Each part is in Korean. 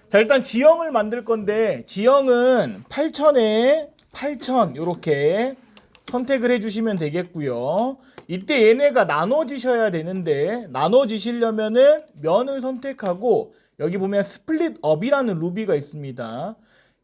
자, 일단 지형을 만들 건데 지형은 8000에 8000 이렇게 선택을 해주시면 되겠고요. 이때 얘네가 나눠지셔야 되는데 나눠지시려면은 면을 선택하고 여기 보면 스플릿 업이라는 루비가 있습니다.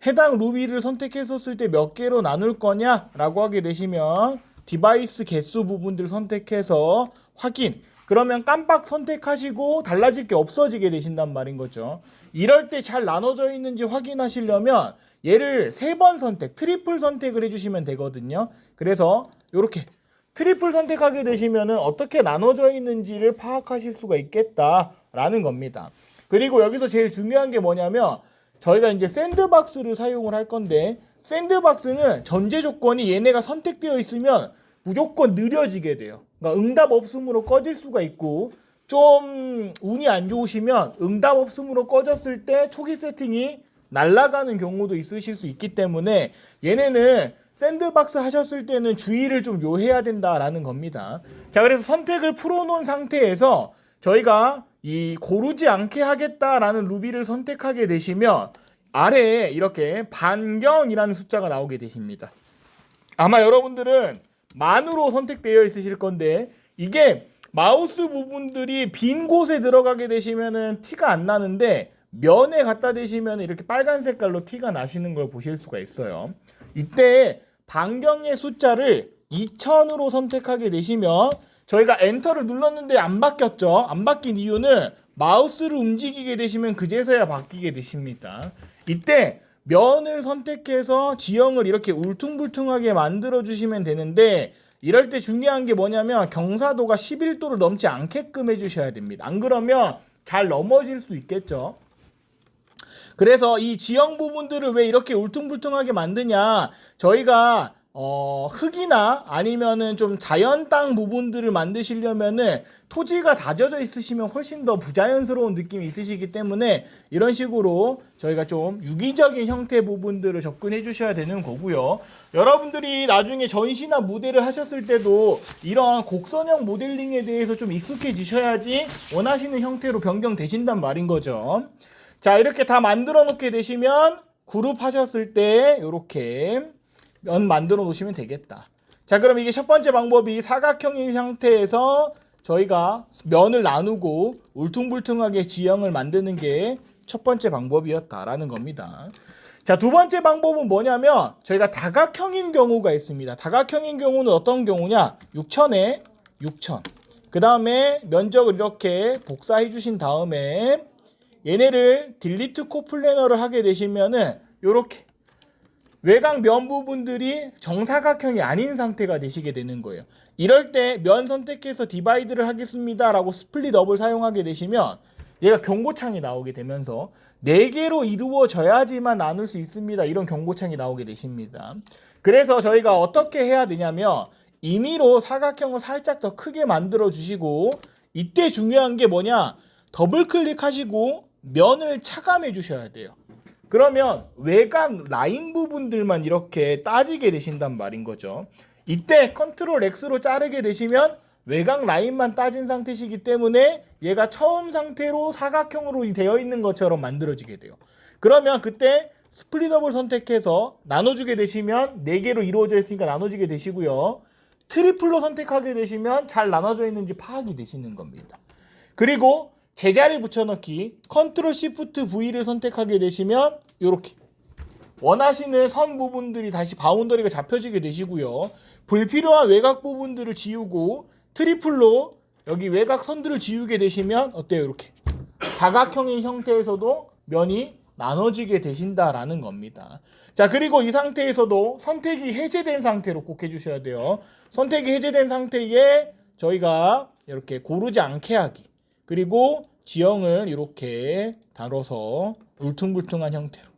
해당 루비를 선택했었을 때 몇 개로 나눌 거냐라고 하게 되시면 디바이스 개수 부분들 선택해서 확인. 그러면 깜빡 선택하시고 달라질 게 없어지게 되신단 말인 거죠. 이럴 때 잘 나눠져 있는지 확인하시려면 얘를 3번 선택, 트리플 선택을 해주시면 되거든요. 그래서 이렇게 트리플 선택하게 되시면은 어떻게 나눠져 있는지를 파악하실 수가 있겠다라는 겁니다. 그리고 여기서 제일 중요한 게 뭐냐면 저희가 이제 샌드박스를 사용을 할 건데 샌드박스는 전제 조건이 얘네가 선택되어 있으면 무조건 느려지게 돼요. 그러니까 응답 없음으로 꺼질 수가 있고 좀 운이 안 좋으시면 응답 없음으로 꺼졌을 때 초기 세팅이 날아가는 경우도 있으실 수 있기 때문에 얘네는 샌드박스 하셨을 때는 주의를 좀 요해야 된다라는 겁니다. 자, 그래서 선택을 풀어놓은 상태에서 저희가 이 고르지 않게 하겠다라는 루비를 선택하게 되시면 아래에 이렇게 반경이라는 숫자가 나오게 되십니다. 아마 여러분들은 만으로 선택되어 있으실 건데 이게 마우스 부분들이 빈 곳에 들어가게 되시면은 티가 안 나는데 면에 갖다 대시면 이렇게 빨간 색깔로 티가 나시는 걸 보실 수가 있어요. 이때 반경의 숫자를 2000으로 선택하게 되시면 저희가 엔터를 눌렀는데 안 바뀌었죠. 안 바뀐 이유는 마우스를 움직이게 되시면 그제서야 바뀌게 되십니다. 이때 면을 선택해서 지형을 이렇게 울퉁불퉁하게 만들어 주시면 되는데 이럴 때 중요한 게 뭐냐면 경사도가 11도를 넘지 않게끔 해주셔야 됩니다. 안 그러면 잘 넘어질 수 있겠죠. 그래서 이 지형 부분들을 왜 이렇게 울퉁불퉁하게 만드냐, 저희가 흙이나 아니면은 좀 자연 땅 부분들을 만드시려면은 토지가 다져져 있으시면 훨씬 더 부자연스러운 느낌이 있으시기 때문에 이런 식으로 저희가 좀 유기적인 형태 부분들을 접근해 주셔야 되는 거고요. 여러분들이 나중에 전시나 무대를 하셨을 때도 이런 곡선형 모델링에 대해서 좀 익숙해지셔야지 원하시는 형태로 변경되신단 말인 거죠. 자, 이렇게 다 만들어 놓게 되시면 그룹 하셨을 때 이렇게 면 만들어 놓으시면 되겠다. 자, 그럼 이게 첫 번째 방법이 사각형인 상태에서 저희가 면을 나누고 울퉁불퉁하게 지형을 만드는 게 첫 번째 방법이었다라는 겁니다. 자, 두 번째 방법은 뭐냐면 저희가 다각형인 경우가 있습니다. 다각형인 경우는 어떤 경우냐? 6000에 6000. 그 다음에 면적을 이렇게 복사해 주신 다음에 얘네를 딜리트 코플래너를 하게 되시면은 요렇게 외곽 면 부분들이 정사각형이 아닌 상태가 되시게 되는 거예요. 이럴 때 면 선택해서 디바이드를 하겠습니다 라고 스플릿 업을 사용하게 되시면 얘가 경고창이 나오게 되면서 4개로 이루어져야지만 나눌 수 있습니다. 이런 경고창이 나오게 되십니다. 그래서 저희가 어떻게 해야 되냐면 임의로 사각형을 살짝 더 크게 만들어 주시고 이때 중요한 게 뭐냐, 더블 클릭하시고 면을 차감해 주셔야 돼요. 그러면 외곽 라인 부분들만 이렇게 따지게 되신단 말인 거죠. 이때 컨트롤 X로 자르게 되시면 외곽 라인만 따진 상태시기 때문에 얘가 처음 상태로 사각형으로 되어 있는 것처럼 만들어지게 돼요. 그러면 그때 스플릿업을 선택해서 나눠주게 되시면 4개로 이루어져 있으니까 나눠지게 되시고요. 트리플로 선택하게 되시면 잘 나눠져 있는지 파악이 되시는 겁니다. 그리고 제자리 붙여넣기 컨트롤 시프트 V를 선택하게 되시면 이렇게 원하시는 선 부분들이 다시 바운더리가 잡혀지게 되시고요. 불필요한 외곽 부분들을 지우고 트리플로 여기 외곽 선들을 지우게 되시면 어때요? 이렇게 다각형인 형태에서도 면이 나눠지게 되신다라는 겁니다. 자, 그리고 이 상태에서도 선택이 해제된 상태로 꼭 해주셔야 돼요. 선택이 해제된 상태에 저희가 이렇게 고르지 않게 하기, 그리고 지형을 이렇게 다뤄서 울퉁불퉁한 형태로.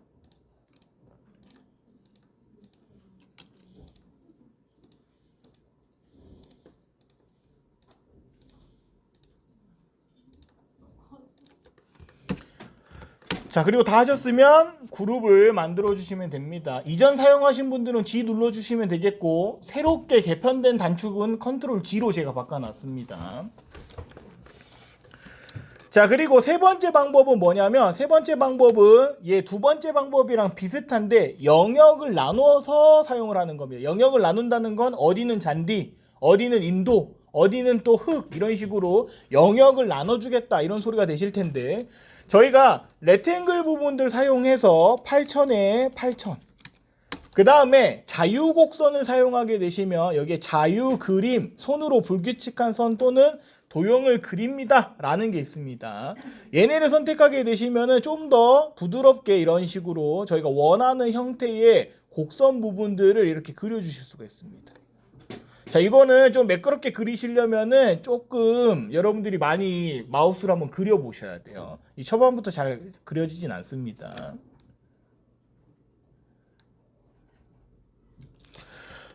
자, 그리고 다 하셨으면 그룹을 만들어 주시면 됩니다. 이전 사용하신 분들은 G 눌러 주시면 되겠고 새롭게 개편된 단축은 컨트롤 G로 제가 바꿔놨습니다. 자, 그리고 세 번째 방법은 뭐냐면, 세 번째 방법은 얘 두 번째 방법이랑 비슷한데 영역을 나눠서 사용을 하는 겁니다. 영역을 나눈다는 건 어디는 잔디, 어디는 인도, 어디는 또 흙, 이런 식으로 영역을 나눠주겠다, 이런 소리가 되실 텐데, 저희가 레탱글 부분들 사용해서 8천에 8천, 그 다음에 자유곡선을 사용하게 되시면 여기에 자유 그림, 손으로 불규칙한 선 또는 도형을 그립니다 라는 게 있습니다. 얘네를 선택하게 되시면 좀 더 부드럽게 이런 식으로 저희가 원하는 형태의 곡선 부분들을 이렇게 그려주실 수가 있습니다. 자, 이거는 좀 매끄럽게 그리시려면은 조금 여러분들이 많이 마우스로 한번 그려보셔야 돼요. 이 초반부터 잘 그려지진 않습니다.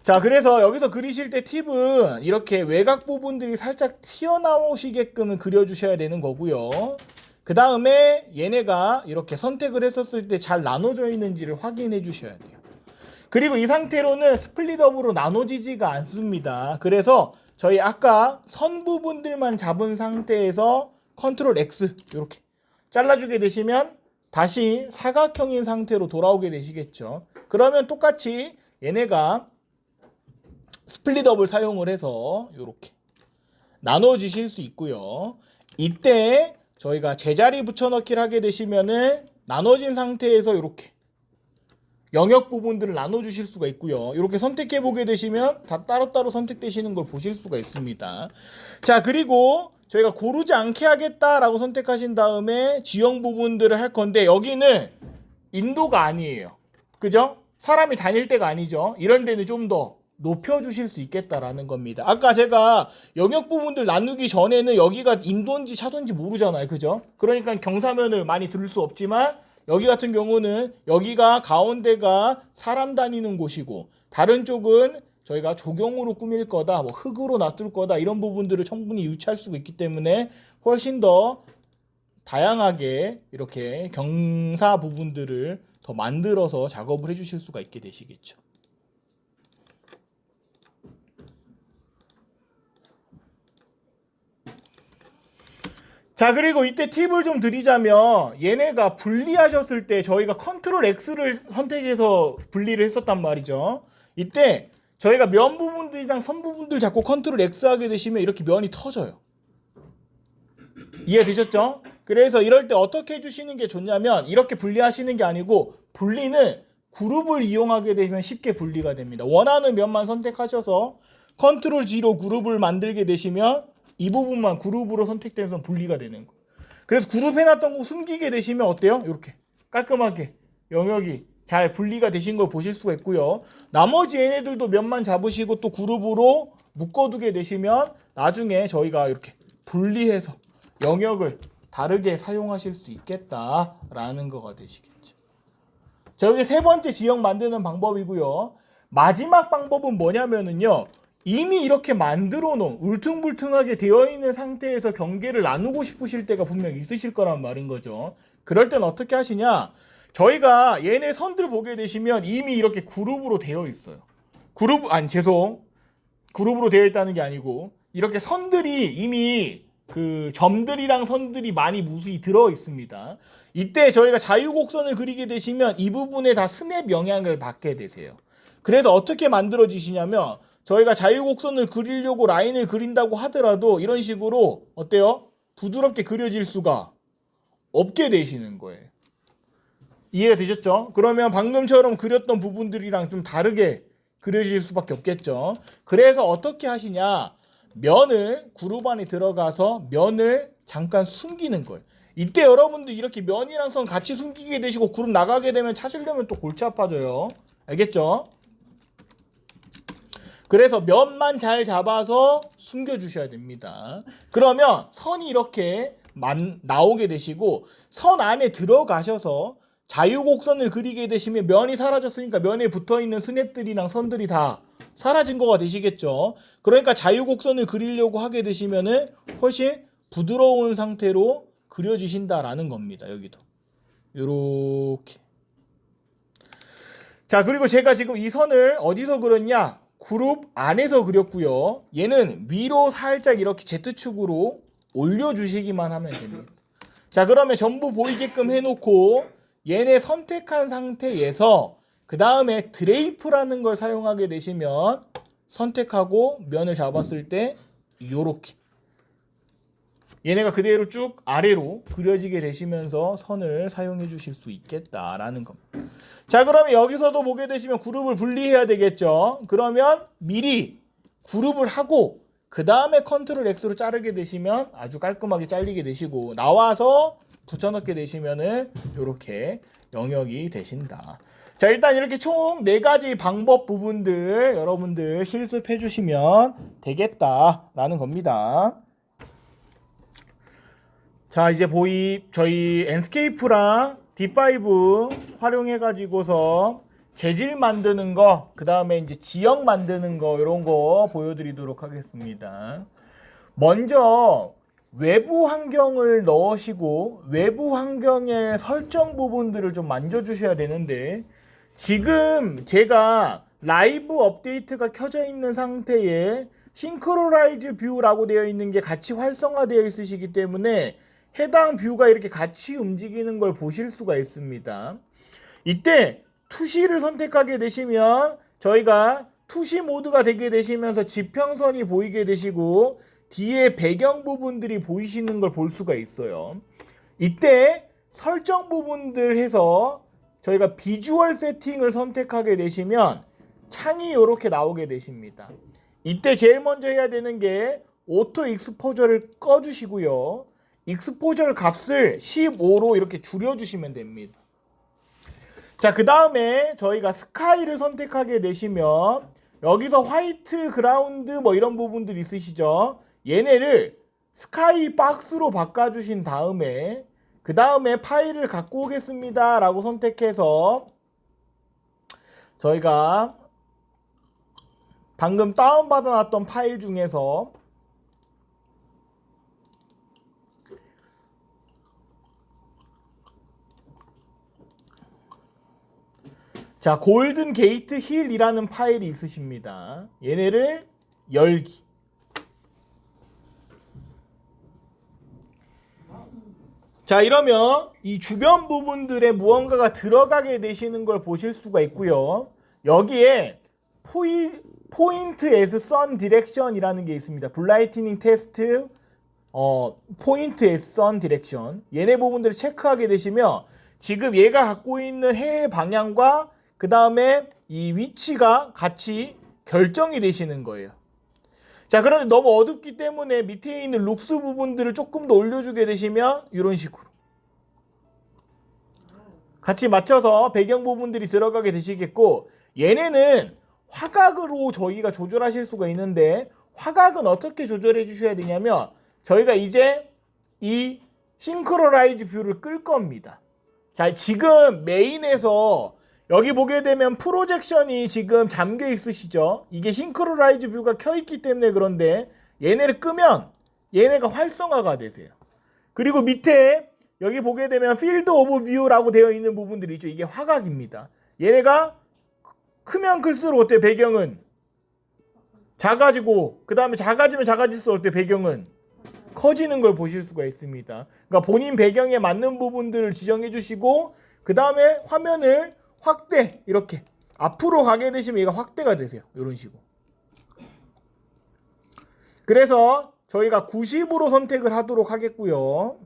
자, 그래서 여기서 그리실 때 팁은 이렇게 외곽 부분들이 살짝 튀어나오시게끔 그려주셔야 되는 거고요. 그 다음에 얘네가 이렇게 선택을 했었을 때 잘 나눠져 있는지를 확인해 주셔야 돼요. 그리고 이 상태로는 스플릿업으로 나눠지지가 않습니다. 그래서 저희 아까 선 부분들만 잡은 상태에서 컨트롤 X 이렇게 잘라주게 되시면 다시 사각형인 상태로 돌아오게 되시겠죠. 그러면 똑같이 얘네가 스플릿업을 사용을 해서 이렇게 나눠지실 수 있고요. 이때 저희가 제자리 붙여넣기를 하게 되시면은 나눠진 상태에서 이렇게 영역 부분들을 나눠주실 수가 있고요. 이렇게 선택해 보게 되시면 다 따로따로 선택되시는 걸 보실 수가 있습니다. 자, 그리고 저희가 고르지 않게 하겠다라고 선택하신 다음에 지형 부분들을 할 건데, 여기는 인도가 아니에요. 그죠? 사람이 다닐 때가 아니죠. 이런 데는 좀 더 높여주실 수 있겠다라는 겁니다. 아까 제가 영역 부분들 나누기 전에는 여기가 인도인지 차도인지 모르잖아요. 그죠? 그러니까 경사면을 많이 들을 수 없지만, 여기 같은 경우는 여기가 가운데가 사람 다니는 곳이고 다른 쪽은 저희가 조경으로 꾸밀 거다, 뭐 흙으로 놔둘 거다, 이런 부분들을 충분히 유추할 수가 있기 때문에 훨씬 더 다양하게 이렇게 경사 부분들을 더 만들어서 작업을 해주실 수가 있게 되시겠죠. 자, 그리고 이때 팁을 좀 드리자면, 얘네가 분리하셨을 때 저희가 컨트롤 X를 선택해서 분리를 했었단 말이죠. 이때 저희가 면 부분들이랑 선 부분들 잡고 컨트롤 X 하게 되시면 이렇게 면이 터져요. 이해되셨죠? 그래서 이럴 때 어떻게 해주시는 게 좋냐면, 이렇게 분리하시는 게 아니고 분리는 그룹을 이용하게 되면 쉽게 분리가 됩니다. 원하는 면만 선택하셔서 컨트롤 G로 그룹을 만들게 되시면 이 부분만 그룹으로 선택돼서 분리가 되는 거. 그래서 그룹 해놨던 거 숨기게 되시면 어때요? 이렇게 깔끔하게 영역이 잘 분리가 되신 걸 보실 수가 있고요. 나머지 얘네들도 면만 잡으시고 또 그룹으로 묶어두게 되시면 나중에 저희가 이렇게 분리해서 영역을 다르게 사용하실 수 있겠다라는 거가 되시겠죠. 자, 여기 세 번째 지형 만드는 방법이고요. 마지막 방법은 뭐냐면은요, 이미 이렇게 만들어 놓은 울퉁불퉁하게 되어 있는 상태에서 경계를 나누고 싶으실 때가 분명히 있으실 거란 말인 거죠. 그럴 땐 어떻게 하시냐, 저희가 얘네 선들 보게 되시면 이미 이렇게 그룹으로 되어 있어요. 그룹으로 되어 있다는 게 아니고 이렇게 선들이 이미 그 점들이랑 선들이 많이 무수히 들어 있습니다. 이때 저희가 자유곡선을 그리게 되시면 이 부분에 다 스냅 영향을 받게 되세요. 그래서 어떻게 만들어지시냐면, 저희가 자유곡선을 그리려고 라인을 그린다고 하더라도 이런 식으로 어때요? 부드럽게 그려질 수가 없게 되시는 거예요. 이해가 되셨죠? 그러면 방금처럼 그렸던 부분들이랑 좀 다르게 그려질 수밖에 없겠죠. 그래서 어떻게 하시냐, 면을 그룹 안에 들어가서 면을 잠깐 숨기는 거예요. 이때 여러분들 이렇게 면이랑 선 같이 숨기게 되시고 그룹 나가게 되면 찾으려면 또 골치 아파져요. 알겠죠? 그래서 면만 잘 잡아서 숨겨주셔야 됩니다. 그러면 선이 이렇게 나오게 되시고 선 안에 들어가셔서 자유곡선을 그리게 되시면 면이 사라졌으니까 면에 붙어있는 스냅들이랑 선들이 다 사라진 거가 되시겠죠. 그러니까 자유곡선을 그리려고 하게 되시면은 훨씬 부드러운 상태로 그려지신다라는 겁니다. 여기도 요렇게. 자, 그리고 제가 지금 이 선을 어디서 그렸냐, 그룹 안에서 그렸고요. 얘는 위로 살짝 이렇게 Z축으로 올려주시기만 하면 됩니다. 자, 그러면 전부 보이게끔 해놓고 얘네 선택한 상태에서 그 다음에 드레이프라는 걸 사용하게 되시면 선택하고 면을 잡았을 때 요렇게 얘네가 그대로 쭉 아래로 그려지게 되시면서 선을 사용해 주실 수 있겠다라는 겁니다. 자, 그러면 여기서도 보게 되시면 그룹을 분리해야 되겠죠. 그러면 미리 그룹을 하고 그 다음에 컨트롤 X로 자르게 되시면 아주 깔끔하게 잘리게 되시고 나와서 붙여넣게 되시면은 이렇게 영역이 되신다. 자, 일단 이렇게 총 4가지 방법 부분들 여러분들 실습해 주시면 되겠다라는 겁니다. 자, 이제 저희 enscape랑 D5 활용해 가지고서 재질 만드는 거, 그 다음에 이제 지형 만드는 거 이런 거 보여드리도록 하겠습니다. 먼저 외부 환경을 넣으시고 외부 환경의 설정 부분들을 좀 만져주셔야 되는데 지금 제가 라이브 업데이트가 켜져 있는 상태에 싱크로라이즈 뷰라고 되어 있는 게 같이 활성화되어 있으시기 때문에 해당 뷰가 이렇게 같이 움직이는 걸 보실 수가 있습니다. 이때 투시를 선택하게 되시면 저희가 투시 모드가 되게 되시면서 지평선이 보이게 되시고 뒤에 배경 부분들이 보이시는 걸 볼 수가 있어요. 이때 설정 부분들 해서 저희가 비주얼 세팅을 선택하게 되시면 창이 이렇게 나오게 되십니다. 이때 제일 먼저 해야 되는 게 오토 익스포저를 꺼주시고요. 익스포저 값을 15로 이렇게 줄여주시면 됩니다. 자, 그 다음에 저희가 스카이를 선택하게 되시면 여기서 화이트 그라운드 뭐 이런 부분들 있으시죠? 얘네를 스카이 박스로 바꿔주신 다음에 그 다음에 파일을 갖고 오겠습니다 라고 선택해서 저희가 방금 다운받아 놨던 파일 중에서 자, 골든 게이트 힐이라는 파일이 있으십니다. 얘네를 열기. 자, 이러면 이 주변 부분들에 무언가가 들어가게 되시는 걸 보실 수가 있고요. 여기에 포인트 as sun direction이라는 게 있습니다. 블라이트닝 테스트 포인트 as sun direction. 얘네 부분들을 체크하게 되시면 지금 얘가 갖고 있는 해의 방향과 그 다음에 이 위치가 같이 결정이 되시는 거예요. 자, 그런데 너무 어둡기 때문에 밑에 있는 룩스 부분들을 조금 더 올려주게 되시면 이런 식으로 같이 맞춰서 배경 부분들이 들어가게 되시겠고 얘네는 화각으로 저희가 조절하실 수가 있는데 화각은 어떻게 조절해 주셔야 되냐면 저희가 이제 이 싱크로라이즈 뷰를 끌 겁니다. 자, 지금 메인에서 여기 보게 되면 프로젝션이 지금 잠겨 있으시죠? 이게 싱크로라이즈 뷰가 켜 있기 때문에 그런데 얘네를 끄면 얘네가 활성화가 되세요. 그리고 밑에 여기 보게 되면 필드 오브 뷰라고 되어 있는 부분들이 있죠. 이게 화각입니다. 얘네가 크면 클수록 어때요? 배경은 작아지고 그 다음에 작아지면 작아질수록 어때요? 배경은 커지는 걸 보실 수가 있습니다. 그러니까 본인 배경에 맞는 부분들을 지정해 주시고 그 다음에 화면을 확대 이렇게 앞으로 가게 되시면 얘가 확대가 되세요. 이런 식으로. 그래서 저희가 90으로 선택을 하도록 하겠고요.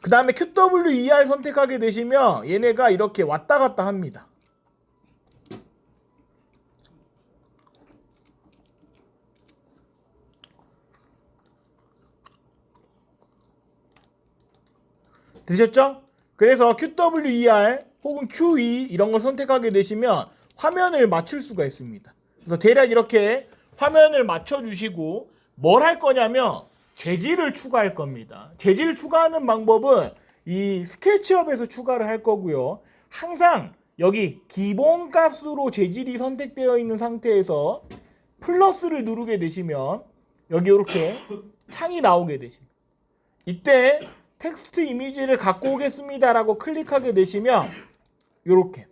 그 다음에 QWER 선택하게 되시면 얘네가 이렇게 왔다 갔다 합니다. 되셨죠? 그래서 QWER 혹은 QE 이런 걸 선택하게 되시면 화면을 맞출 수가 있습니다. 그래서 대략 이렇게 화면을 맞춰주시고 뭘 할 거냐면 재질을 추가할 겁니다. 재질을 추가하는 방법은 이 스케치업에서 추가를 할 거고요. 항상 여기 기본값으로 재질이 선택되어 있는 상태에서 플러스를 누르게 되시면 여기 이렇게 창이 나오게 되십니다. 이때 텍스트 이미지를 갖고 오겠습니다 라고 클릭하게 되시면 이렇게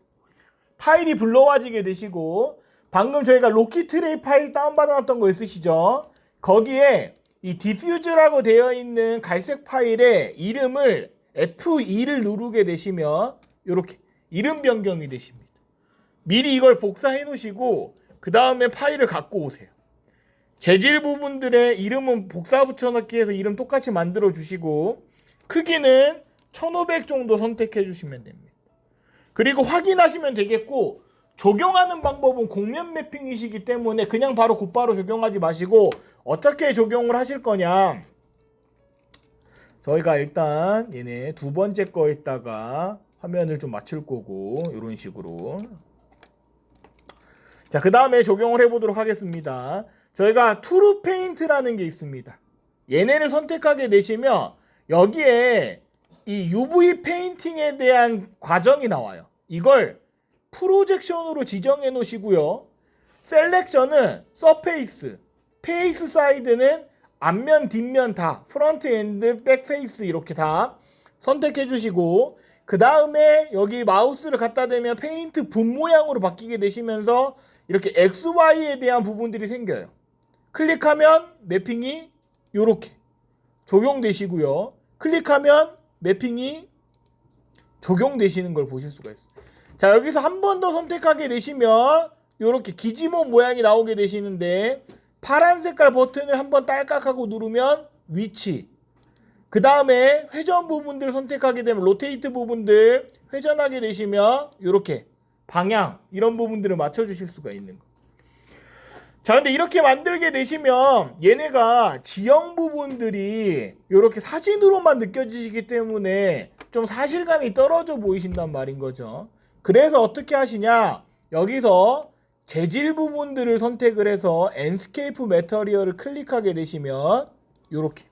파일이 불러와지게 되시고 방금 저희가 로키트레이 파일 다운받아 놨던 거 있으시죠? 거기에 이 디퓨즈라고 되어 있는 갈색 파일에 이름을 F2를 누르게 되시면 이렇게 이름 변경이 되십니다. 미리 이걸 복사해 놓으시고 그 다음에 파일을 갖고 오세요. 재질 부분들의 이름은 복사 붙여넣기 해서 이름 똑같이 만들어 주시고 크기는 1500 정도 선택해 주시면 됩니다. 그리고 확인하시면 되겠고 적용하는 방법은 곡면 매핑이시기 때문에 그냥 바로 곧바로 적용하지 마시고 어떻게 적용을 하실 거냐, 저희가 일단 얘네 두 번째 거에다가 화면을 좀 맞출 거고 이런 식으로. 자, 그 다음에 적용을 해보도록 하겠습니다. 저희가 투루 페인트라는 게 있습니다. 얘네를 선택하게 되시면 여기에 이 UV 페인팅에 대한 과정이 나와요. 이걸 프로젝션으로 지정해 놓으시고요. 셀렉션은 서페이스, 페이스 사이드는 앞면, 뒷면 다, 프런트 엔드, 백 페이스 이렇게 다 선택해 주시고 그 다음에 여기 마우스를 갖다 대면 페인트 분 모양으로 바뀌게 되시면서 이렇게 XY에 대한 부분들이 생겨요. 클릭하면 매핑이 이렇게 적용되시고요. 클릭하면 매핑이 적용되시는 걸 보실 수가 있어요. 자, 여기서 한 번 더 선택하게 되시면 이렇게 기지모 모양이 나오게 되시는데 파란 색깔 버튼을 한번 딸깍하고 누르면 위치, 그 다음에 회전 부분들 선택하게 되면 로테이트 부분들 회전하게 되시면 이렇게 방향 이런 부분들을 맞춰주실 수가 있는 거. 자, 근데 이렇게 만들게 되시면 얘네가 지형 부분들이 이렇게 사진으로만 느껴지시기 때문에 좀 사실감이 떨어져 보이신단 말인 거죠. 그래서 어떻게 하시냐, 여기서 재질 부분들을 선택을 해서 엔스케이프 매터리얼을 클릭하게 되시면 이렇게.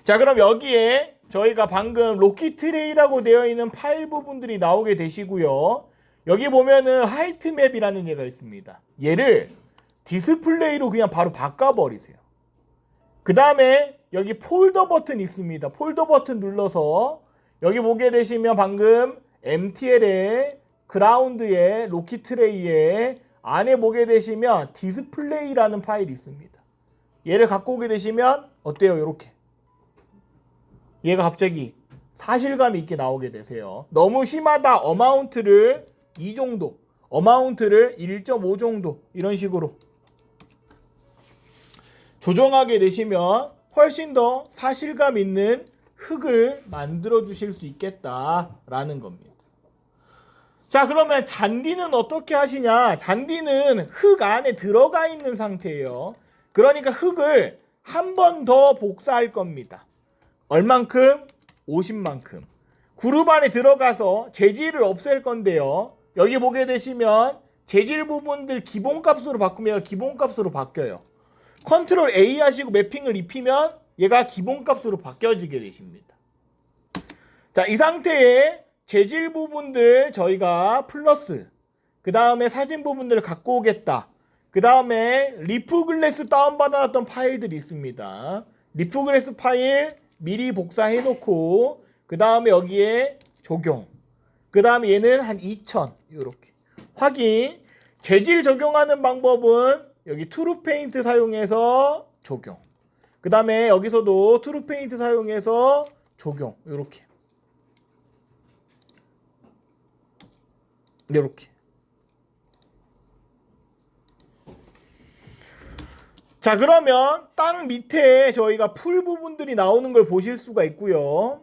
자, 그럼 여기에 저희가 방금 로키 트레이라고 되어 있는 파일 부분들이 나오게 되시고요. 여기 보면은 하이트 맵이라는 얘가 있습니다. 얘를 디스플레이로 그냥 바로 바꿔버리세요. 그 다음에 여기 폴더 버튼 있습니다. 폴더 버튼 눌러서 여기 보게 되시면 방금 MTL의 그라운드에 로키 트레이에 안에 보게 되시면 디스플레이라는 파일이 있습니다. 얘를 갖고 오게 되시면 어때요? 이렇게 얘가 갑자기 사실감이 있게 나오게 되세요. 너무 심하다 어마운트를 2 정도, 어마운트를 1.5 정도 이런 식으로 조정하게 되시면 훨씬 더 사실감 있는 흙을 만들어 주실 수 있겠다라는 겁니다. 자, 그러면 잔디는 어떻게 하시냐? 잔디는 흙 안에 들어가 있는 상태예요. 그러니까 흙을 한 번 더 복사할 겁니다. 얼만큼? 50만큼. 그룹 안에 들어가서 재질을 없앨 건데요. 여기 보게 되시면 재질 부분들 기본값으로 바꾸면 기본값으로 바뀌어요. 컨트롤 A 하시고 매핑을 입히면 얘가 기본값으로 바뀌어지게 되십니다. 자, 이 상태에 재질 부분들 저희가 플러스, 그 다음에 사진 부분들을 갖고 오겠다. 그 다음에 리프글래스 다운받아놨던 파일들이 있습니다. 리프글래스 파일 미리 복사해 놓고 그 다음에 여기에 적용, 그 다음에 얘는 한 2000 이렇게 확인. 재질 적용하는 방법은 여기 투루 페인트 사용해서 적용, 그 다음에 여기서도 투루 페인트 사용해서 적용 이렇게 이렇게. 자, 그러면 땅 밑에 저희가 풀 부분들이 나오는 걸 보실 수가 있고요.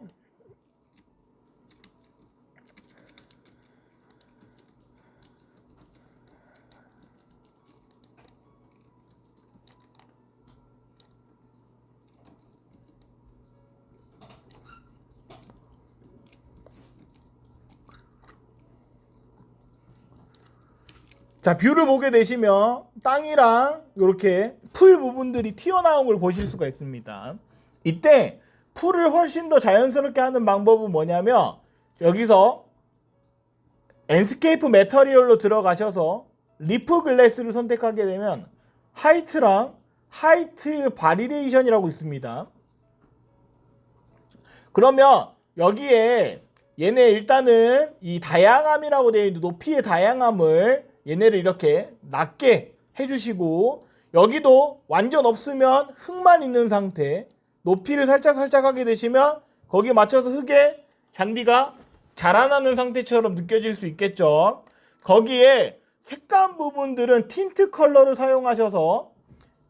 자, 뷰를 보게 되시면 땅이랑 이렇게 풀 부분들이 튀어나온 걸 보실 수가 있습니다. 이때 풀을 훨씬 더 자연스럽게 하는 방법은 뭐냐면 여기서 엔스케이프 매터리얼로 들어가셔서 리프 글래스를 선택하게 되면 하이트랑 하이트 바리레이션이라고 있습니다. 그러면 여기에 얘네 일단은 이 다양함이라고 되어 있는 높이의 다양함을 얘네를 이렇게 낮게 해주시고 여기도 완전 없으면 흙만 있는 상태, 높이를 살짝 하게 되시면 거기에 맞춰서 흙에 잔디가 자라나는 상태처럼 느껴질 수 있겠죠. 거기에 색감 부분들은 틴트 컬러를 사용하셔서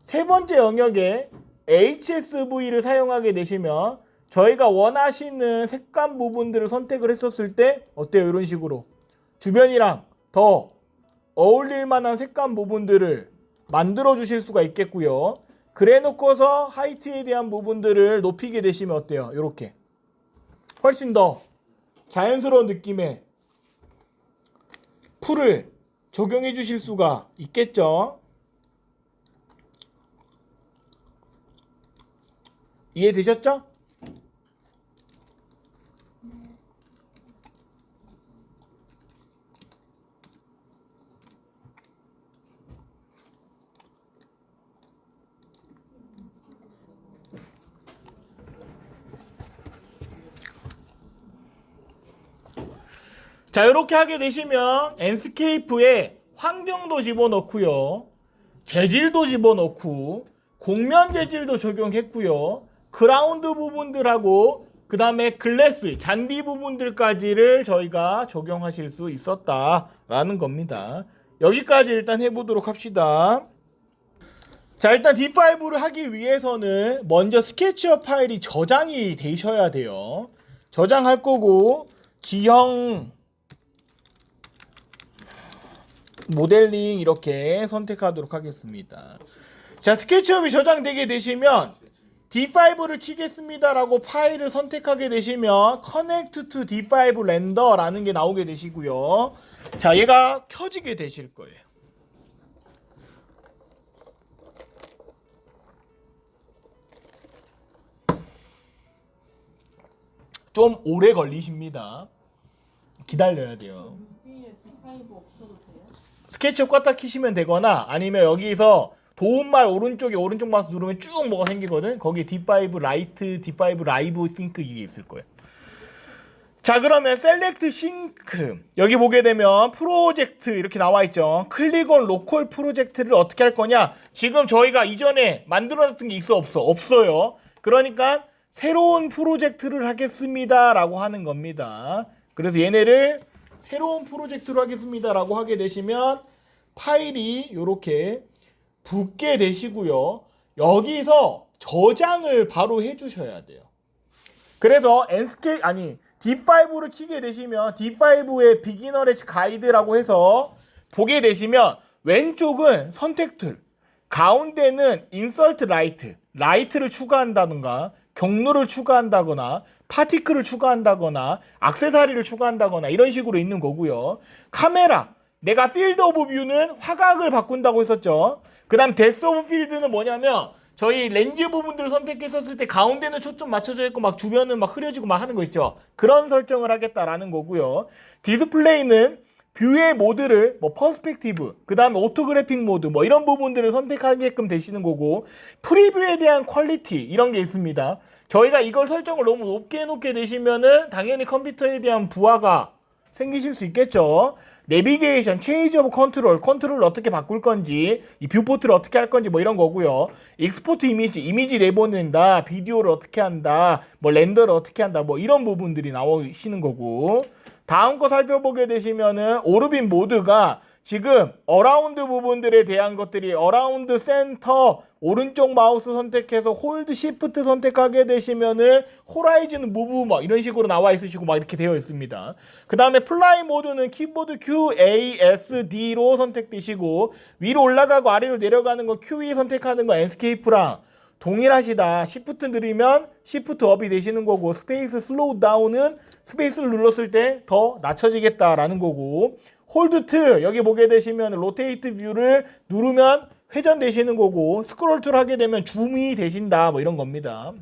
세 번째 영역에 HSV를 사용하게 되시면 저희가 원하시는 색감 부분들을 선택을 했었을 때 어때요? 이런 식으로 주변이랑 더 어울릴 만한 색감 부분들을 만들어 주실 수가 있겠고요. 그래 놓고서 하이트에 대한 부분들을 높이게 되시면 어때요? 이렇게 훨씬 더 자연스러운 느낌의 풀을 적용해 주실 수가 있겠죠. 이해되셨죠? 자, 이렇게 하게 되시면 앤스케이프에 환경도 집어넣고요, 재질도 집어넣고 곡면 재질도 적용했고요, 그라운드 부분들하고 그 다음에 글래스 잔디 부분들까지를 저희가 적용하실 수 있었다라는 겁니다. 여기까지 일단 해보도록 합시다. 자, 일단 D5를 하기 위해서는 먼저 스케치업 파일이 저장이 되셔야 돼요. 저장할 거고 지형 모델링 이렇게 선택하도록 하겠습니다. 자, 스케치업이 저장되게 되시면 D5를 키겠습니다 라고 파일을 선택하게 되시면 Connect to D5 Render 라는 게 나오게 되시고요. 자, 얘가 켜지게 되실 거예요. 좀 오래 걸리십니다. 기다려야 돼요. 스케치업 껐다 키시면 되거나 아니면 여기서 도움말 오른쪽 마우스 누르면 쭉 뭐가 생기거든. 거기 D5 라이트, D5 라이브 싱크 이게 있을 거예요. 자, 그러면 셀렉트 싱크 여기 보게 되면 프로젝트 이렇게 나와 있죠. 클릭 온 로컬 프로젝트를 어떻게 할 거냐? 지금 저희가 이전에 만들어놨던 게 있어 없어? 없어요. 그러니까 새로운 프로젝트를 하겠습니다 라고 하는 겁니다. 그래서 얘네를 새로운 프로젝트로 하겠습니다 라고 하게 되시면 파일이 이렇게 붙게 되시고요. 여기서 저장을 바로 해주셔야 돼요. 그래서 D5를 키게 되시면 D5의 비기너의 가이드라고 해서 보게 되시면 왼쪽은 선택 툴, 가운데는 인서트 라이트를 추가한다든가 경로를 추가한다거나 파티클을 추가한다거나 액세서리를 추가한다거나 이런 식으로 있는 거고요. 카메라, 내가 필드 오브 뷰는 화각을 바꾼다고 했었죠. 그 다음 데스 오브 필드는 뭐냐면 저희 렌즈 부분들을 선택했었을 때 가운데는 초점 맞춰져 있고 막 주변은 막 흐려지고 막 하는 거 있죠. 그런 설정을 하겠다라는 거고요. 디스플레이는 뷰의 모드를 뭐 퍼스펙티브, 그 다음에 오토그래픽 모드 뭐 이런 부분들을 선택하게끔 되시는 거고, 프리뷰에 대한 퀄리티 이런 게 있습니다. 저희가 이걸 설정을 너무 높게 해놓게 되시면은 당연히 컴퓨터에 대한 부하가 생기실 수 있겠죠. 내비게이션, 체인지 오브 컨트롤을 어떻게 바꿀 건지, 이 뷰포트를 어떻게 할 건지 뭐 이런 거고요. 익스포트 이미지 내보낸다, 비디오를 어떻게 한다, 뭐 렌더를 어떻게 한다, 뭐 이런 부분들이 나오시는 거고. 다음 거 살펴보게 되시면은 오르빈 모드가 지금 어라운드 부분들에 대한 것들이 어라운드 센터 오른쪽 마우스 선택해서 홀드 시프트 선택하게 되시면은 호라이즌 무브 막 이런 식으로 나와 있으시고 막 이렇게 되어 있습니다. 그 다음에 플라이 모드는 키보드 QASD로 선택되시고 위로 올라가고 아래로 내려가는 거 QE 선택하는 거 엔스케이프랑 동일하시다. 시프트 누르면 시프트 업이 되시는 거고, 스페이스 슬로우 다운은 스페이스를 눌렀을 때 더 낮춰지겠다라는 거고, 홀드 툴 여기 보게 되시면 로테이트 뷰를 누르면 회전되시는 거고, 스크롤 툴 하게 되면 줌이 되신다 뭐 이런 겁니다.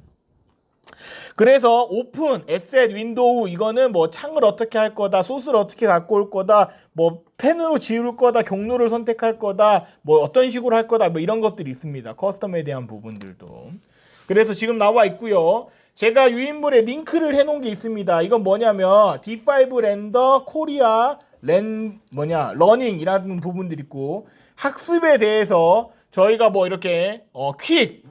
그래서 오픈, 에셋, 윈도우 이거는 뭐 창을 어떻게 할 거다, 소스를 어떻게 갖고 올 거다, 뭐 펜으로 지울 거다, 경로를 선택할 거다, 뭐 어떤 식으로 할 거다 뭐 이런 것들이 있습니다. 커스텀에 대한 부분들도. 그래서 지금 나와 있고요. 제가 유인물에 링크를 해놓은 게 있습니다. 이건 뭐냐면 D5 렌더 코리아 러닝이라는 부분들이 있고, 학습에 대해서 저희가 뭐 이렇게 퀵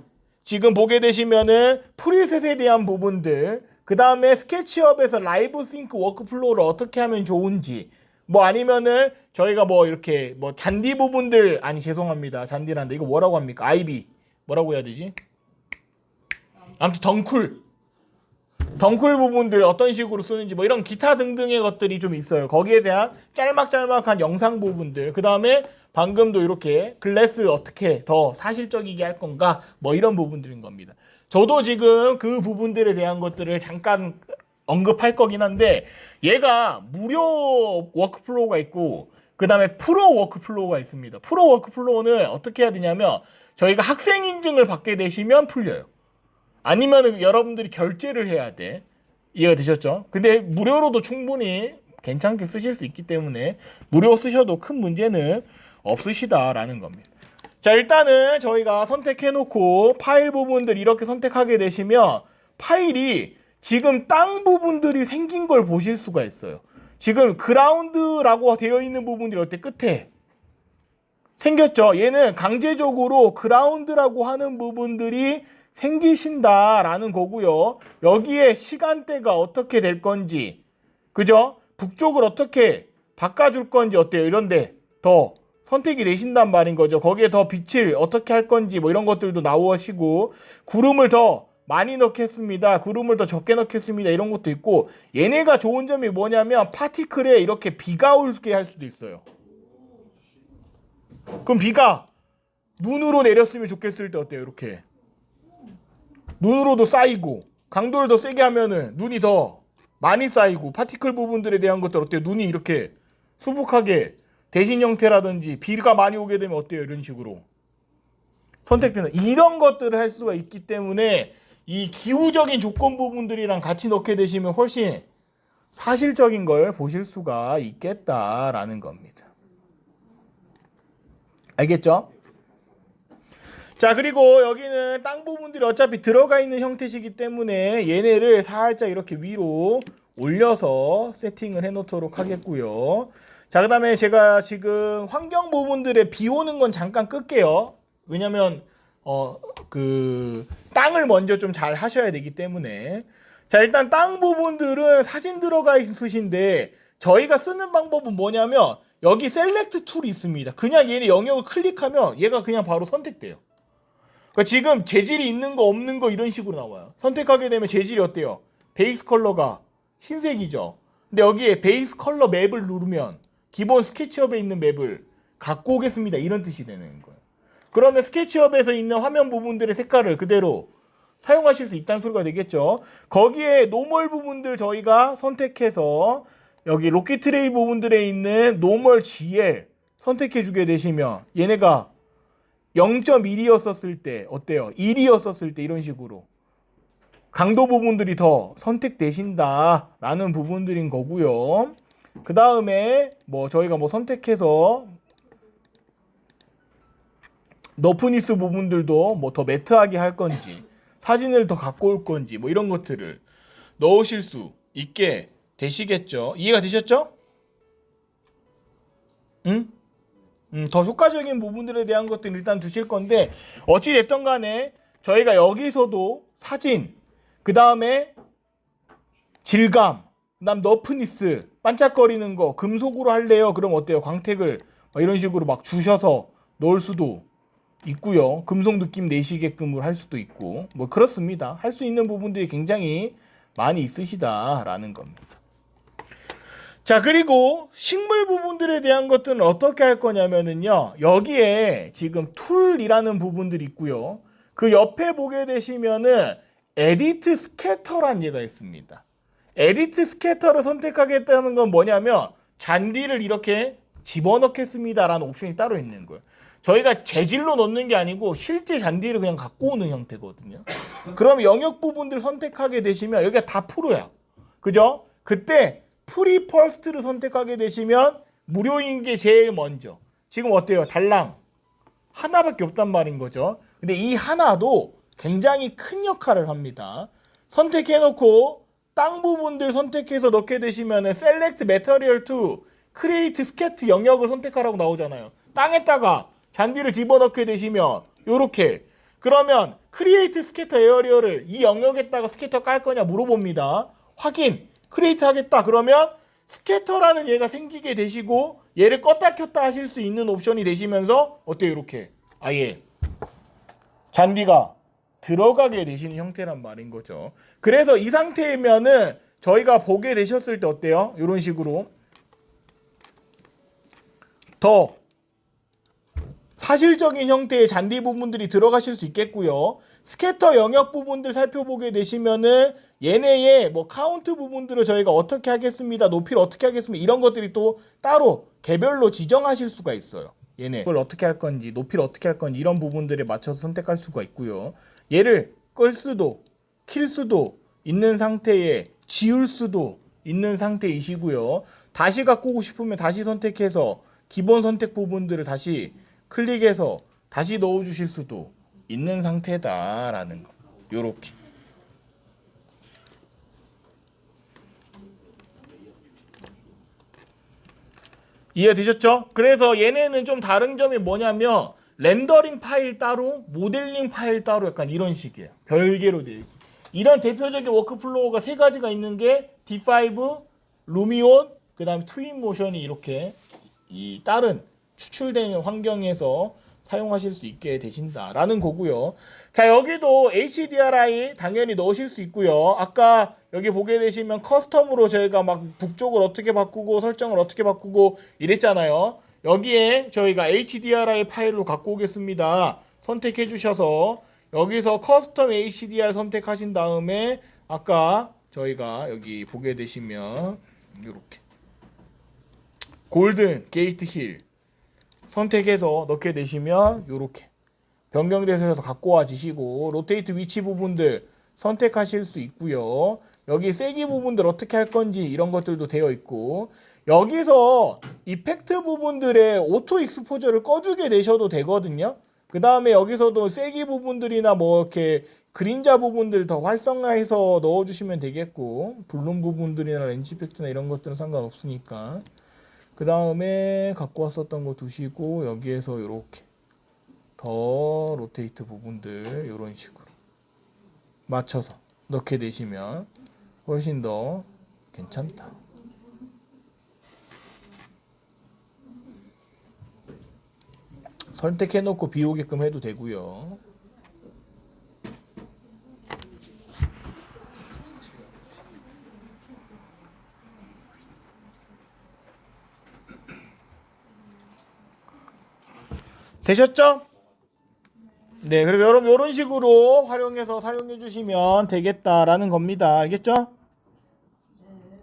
지금 보게 되시면은 프리셋에 대한 부분들, 그 다음에 스케치업에서 라이브 싱크 워크플로우를 어떻게 하면 좋은지, 뭐 아니면은 저희가 뭐 이렇게 뭐 잔디 부분들, 아니 죄송합니다, 잔디란데 이거 뭐라고 합니까? 아이비 뭐라고 해야 되지? 아무튼 덩쿨 부분들 어떤 식으로 쓰는지 뭐 이런 기타 등등의 것들이 좀 있어요. 거기에 대한 짤막짤막한 영상 부분들, 그 다음에 방금도 이렇게 글래스 어떻게 더 사실적이게 할 건가, 뭐 이런 부분들인 겁니다. 저도 지금 그 부분들에 대한 것들을 잠깐 언급할 거긴 한데, 얘가 무료 워크플로우가 있고 그 다음에 프로 워크플로우가 있습니다. 프로 워크플로우는 어떻게 해야 되냐면, 저희가 학생 인증을 받게 되시면 풀려요. 아니면 여러분들이 결제를 해야 돼. 이해가 되셨죠? 근데 무료로도 충분히 괜찮게 쓰실 수 있기 때문에 무료 쓰셔도 큰 문제는 없으시다라는 겁니다. 자, 일단은 저희가 선택해놓고 파일 부분들 이렇게 선택하게 되시면 파일이 지금 땅 부분들이 생긴 걸 보실 수가 있어요. 지금 그라운드라고 되어 있는 부분들이 어때? 끝에 생겼죠? 얘는 강제적으로 그라운드라고 하는 부분들이 생기신다라는 거고요. 여기에 시간대가 어떻게 될 건지, 그죠? 북쪽을 어떻게 바꿔줄 건지 어때요? 이런데 더 선택이 되신단 말인 거죠. 거기에 더 빛을 어떻게 할 건지 뭐 이런 것들도 나오시고, 구름을 더 많이 넣겠습니다, 구름을 더 적게 넣겠습니다, 이런 것도 있고, 얘네가 좋은 점이 뭐냐면 파티클에 이렇게 비가 오게 할 수도 있어요. 그럼 비가 눈으로 내렸으면 좋겠을 때 어때요? 이렇게 눈으로도 쌓이고, 강도를 더 세게 하면은 눈이 더 많이 쌓이고, 파티클 부분들에 대한 것들 어때요? 눈이 이렇게 수북하게 대신 형태라든지 비가 많이 오게 되면 어때요? 이런 식으로 선택되는 이런 것들을 할 수가 있기 때문에 이 기후적인 조건 부분들이랑 같이 넣게 되시면 훨씬 사실적인 걸 보실 수가 있겠다라는 겁니다. 알겠죠? 자, 그리고 여기는 땅 부분들이 어차피 들어가 있는 형태이기 때문에 얘네를 살짝 이렇게 위로 올려서 세팅을 해 놓도록 하겠고요. 자, 그 다음에 제가 지금 환경 부분들에 비 오는 건 잠깐 끌게요. 왜냐면 그 땅을 먼저 좀 잘 하셔야 되기 때문에. 자, 일단 땅 부분들은 사진 들어가 있으신데 저희가 쓰는 방법은 뭐냐면 여기 셀렉트 툴이 있습니다. 그냥 얘네 영역을 클릭하면 얘가 그냥 바로 선택돼요. 그러니까 지금 재질이 있는 거 없는 거 이런 식으로 나와요. 선택하게 되면 재질이 어때요? 베이스 컬러가 흰색이죠. 근데 여기에 베이스 컬러 맵을 누르면 기본 스케치업에 있는 맵을 갖고 오겠습니다, 이런 뜻이 되는 거예요. 그러면 스케치업에서 있는 화면 부분들의 색깔을 그대로 사용하실 수 있다는 소리가 되겠죠. 거기에 노멀 부분들 저희가 선택해서 여기 로키 트레이 부분들에 있는 노멀 GL 선택해 주게 되시면 얘네가 0.1이었을 때 어때요? 1이었을 때 이런 식으로 강도 부분들이 더 선택되신다라는 부분들인 거고요. 그 다음에 뭐 저희가 뭐 선택해서 너프니스 부분들도 뭐 더 매트하게 할 건지 사진을 더 갖고 올 건지 뭐 이런 것들을 넣으실 수 있게 되시겠죠. 이해가 되셨죠? 응? 더 효과적인 부분들에 대한 것들은 일단 두실 건데, 어찌됐든 간에 저희가 여기서도 사진, 그 다음에 질감, 그 다음 너프니스, 반짝거리는 거 금속으로 할래요? 그럼 어때요? 광택을 이런 식으로 막 주셔서 넣을 수도 있고요. 금속 느낌 내시게끔 할 수도 있고 뭐 그렇습니다. 할 수 있는 부분들이 굉장히 많이 있으시다라는 겁니다. 자, 그리고 식물 부분들에 대한 것들은 어떻게 할 거냐면은요, 여기에 지금 툴이라는 부분들이 있고요. 그 옆에 보게 되시면은 에디트 스캐터란 얘가 있습니다. 에디트 스캐터를 선택하겠다는 건 뭐냐면 잔디를 이렇게 집어넣겠습니다라는 옵션이 따로 있는 거예요. 저희가 재질로 넣는 게 아니고 실제 잔디를 그냥 갖고 오는 형태거든요. 그럼 영역 부분들 선택하게 되시면 여기가 다 프로야. 그죠? 그때 프리 퍼스트를 선택하게 되시면 무료인 게 제일 먼저. 지금 어때요? 달랑 하나밖에 없단 말인 거죠. 근데 이 하나도 굉장히 큰 역할을 합니다. 선택해놓고 땅 부분들 선택해서 넣게 되시면 Select Material to Create Scat 영역을 선택하라고 나오잖아요. 땅에다가 잔디를 집어넣게 되시면 요렇게. 그러면 크리에이트 스캐터 에어리어를 이 영역에다가 스캐터 깔 거냐 물어봅니다. 확인. 크리에이트 하겠다. 그러면 스캐터라는 얘가 생기게 되시고 얘를 껐다 켰다 하실 수 있는 옵션이 되시면서 어때요? 이렇게 아예 잔디가 들어가게 되시는 형태란 말인 거죠. 그래서 이 상태면은 저희가 보게 되셨을 때 어때요? 이런 식으로 더 사실적인 형태의 잔디 부분들이 들어가실 수 있겠고요. 스캐터 영역 부분들 살펴보게 되시면은 얘네의 뭐 카운트 부분들을 저희가 어떻게 하겠습니다. 높이를 어떻게 하겠습니다. 이런 것들이 또 따로 개별로 지정하실 수가 있어요. 얘네 그걸 어떻게 할 건지, 높이를 어떻게 할 건지 이런 부분들에 맞춰서 선택할 수가 있고요. 얘를 끌 수도 킬 수도 있는 상태에 지울 수도 있는 상태이시고요. 다시 갖고 오고 싶으면 다시 선택해서 기본 선택 부분들을 다시 클릭해서 다시 넣어주실 수도 있는 상태다라는 거. 요렇게. 이해되셨죠? 그래서 얘네는 좀 다른 점이 뭐냐면 렌더링 파일 따로, 모델링 파일 따로 약간 이런 식이에요. 별개로 되어 있어요. 이런 대표적인 워크플로우가 세 가지가 있는 게 D5, 루미온, 그 다음에 트윈모션이 이렇게 이 다른 추출된 환경에서 사용하실 수 있게 되신다라는 거고요. 자, 여기도 HDRI 당연히 넣으실 수 있고요. 아까 여기 보게 되시면 커스텀으로 저희가 막 북쪽을 어떻게 바꾸고 설정을 어떻게 바꾸고 이랬잖아요. 여기에 저희가 HDRI 파일로 갖고 오겠습니다. 선택해 주셔서 여기서 커스텀 HDR 선택하신 다음에 아까 저희가 여기 보게 되시면 이렇게 골든 게이트 힐 선택해서 넣게 되시면 요렇게 변경돼서 갖고 와주시고 로테이트 위치 부분들 선택하실 수 있고요. 여기 세기 부분들 어떻게 할 건지 이런 것들도 되어 있고 여기서 이펙트 부분들의 오토 익스포저를 꺼주게 되셔도 되거든요. 그 다음에 여기서도 세기 부분들이나 뭐 이렇게 그림자 부분들 더 활성화해서 넣어주시면 되겠고 블룸 부분들이나 렌즈 이펙트나 이런 것들은 상관없으니까 그 다음에 갖고 왔었던 거 두시고 여기에서 이렇게 더 로테이트 부분들 이런 식으로 맞춰서 넣게 되시면 훨씬 더 괜찮다. 선택해 놓고 비오게끔 해도 되고요. 되셨죠? 네, 그래서 여러분 이런 식으로 활용해서 사용해 주시면 되겠다라는 겁니다. 알겠죠?